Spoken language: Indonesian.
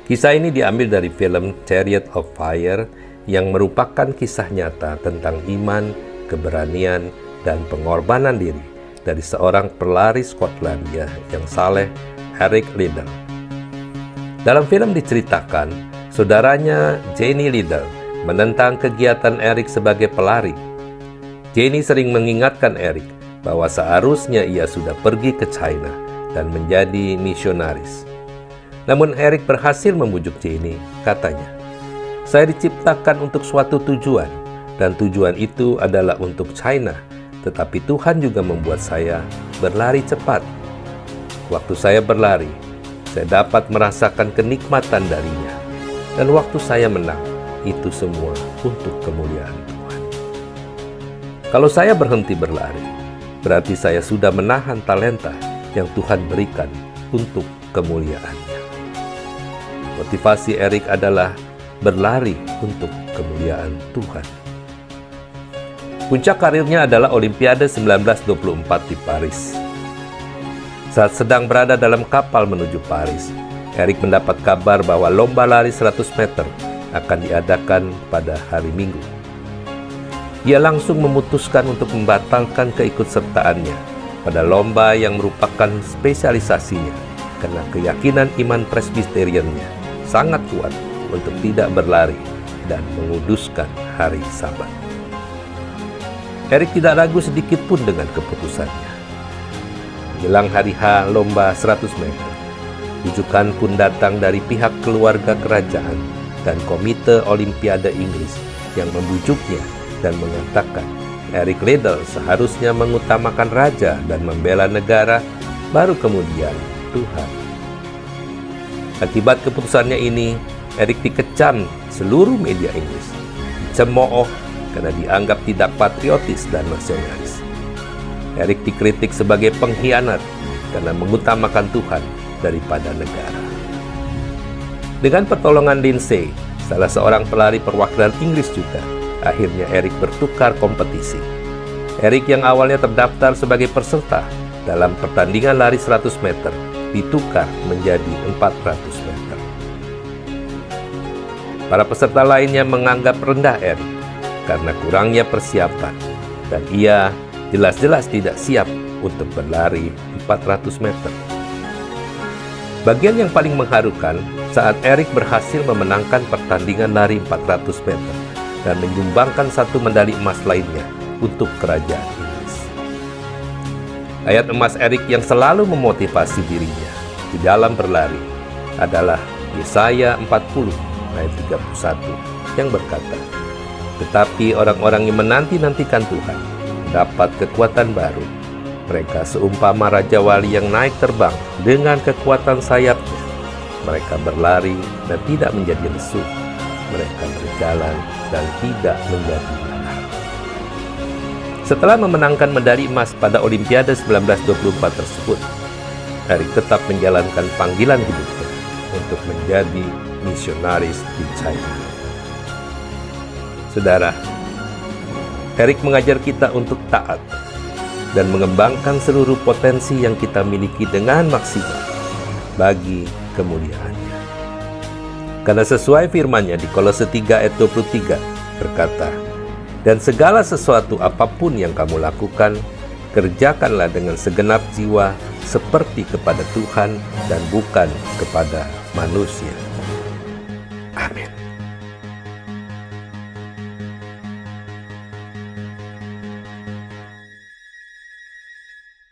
Kisah ini diambil dari film Chariot of Fire yang merupakan kisah nyata tentang iman, keberanian, dan pengorbanan diri dari seorang pelari Skotlandia yang saleh, Eric Liddell. Dalam film diceritakan, saudaranya Jenny Liddell menentang kegiatan Eric sebagai pelari. Jenny sering mengingatkan Eric bahwa seharusnya ia sudah pergi ke China dan menjadi misionaris. Namun Eric berhasil membujuk Jenny, katanya, "Saya diciptakan untuk suatu tujuan, dan tujuan itu adalah untuk China, tetapi Tuhan juga membuat saya berlari cepat. Waktu saya berlari, saya dapat merasakan kenikmatan darinya, dan waktu saya menang, itu semua untuk kemuliaan Tuhan. Kalau saya berhenti berlari, berarti saya sudah menahan talenta yang Tuhan berikan untuk kemuliaan-Nya." Motivasi Eric adalah berlari untuk kemuliaan Tuhan. Puncak karirnya adalah Olimpiade 1924 di Paris. Saat sedang berada dalam kapal menuju Paris, Eric mendapat kabar bahwa lomba lari 100 meter akan diadakan pada hari Minggu. Ia langsung memutuskan untuk membatalkan keikutsertaannya pada lomba yang merupakan spesialisasinya karena keyakinan iman Presbyteriannya sangat kuat untuk tidak berlari dan menguduskan hari Sabat. Eric tidak ragu sedikit pun dengan keputusannya. Menjelang hari H lomba 100 meter, rujukan pun datang dari pihak keluarga kerajaan dan Komite Olimpiade Inggris yang membujuknya dan mengatakan Eric Liddell seharusnya mengutamakan raja dan membela negara, baru kemudian Tuhan. Akibat keputusannya ini, Eric dikecam seluruh media Inggris, dicemooh karena dianggap tidak patriotis dan nasionalis. Eric dikritik sebagai pengkhianat karena mengutamakan Tuhan daripada negara. Dengan pertolongan Lindsay, salah seorang pelari perwakilan Inggris juga, akhirnya Eric bertukar kompetisi. Eric yang awalnya terdaftar sebagai peserta dalam pertandingan lari 100 meter, ditukar menjadi 400 meter. Para peserta lainnya menganggap rendah Eric karena kurangnya persiapan, dan ia jelas-jelas tidak siap untuk berlari 400 meter. Bagian yang paling mengharukan saat Eric berhasil memenangkan pertandingan lari 400 meter dan menyumbangkan satu medali emas lainnya untuk kerajaan Inggris. Ayat emas Eric yang selalu memotivasi dirinya di dalam berlari adalah Yesaya 40 ayat 31 yang berkata, "Tetapi orang-orang yang menanti-nantikan Tuhan dapat kekuatan baru. Mereka seumpama Raja Wali yang naik terbang dengan kekuatan sayapnya. Mereka berlari dan tidak menjadi lesu. Mereka berjalan dan tidak menjadi lelah." Setelah memenangkan medali emas pada Olimpiade 1924 tersebut, Eric tetap menjalankan panggilan hidupnya untuk menjadi misionaris di China. Saudara, Eric mengajar kita untuk taat dan mengembangkan seluruh potensi yang kita miliki dengan maksimal bagi kemuliaan-Nya. Karena sesuai firman-Nya di Kolose 3 ayat 23 berkata, "Dan segala sesuatu apapun yang kamu lakukan, kerjakanlah dengan segenap jiwa seperti kepada Tuhan dan bukan kepada manusia." Amin.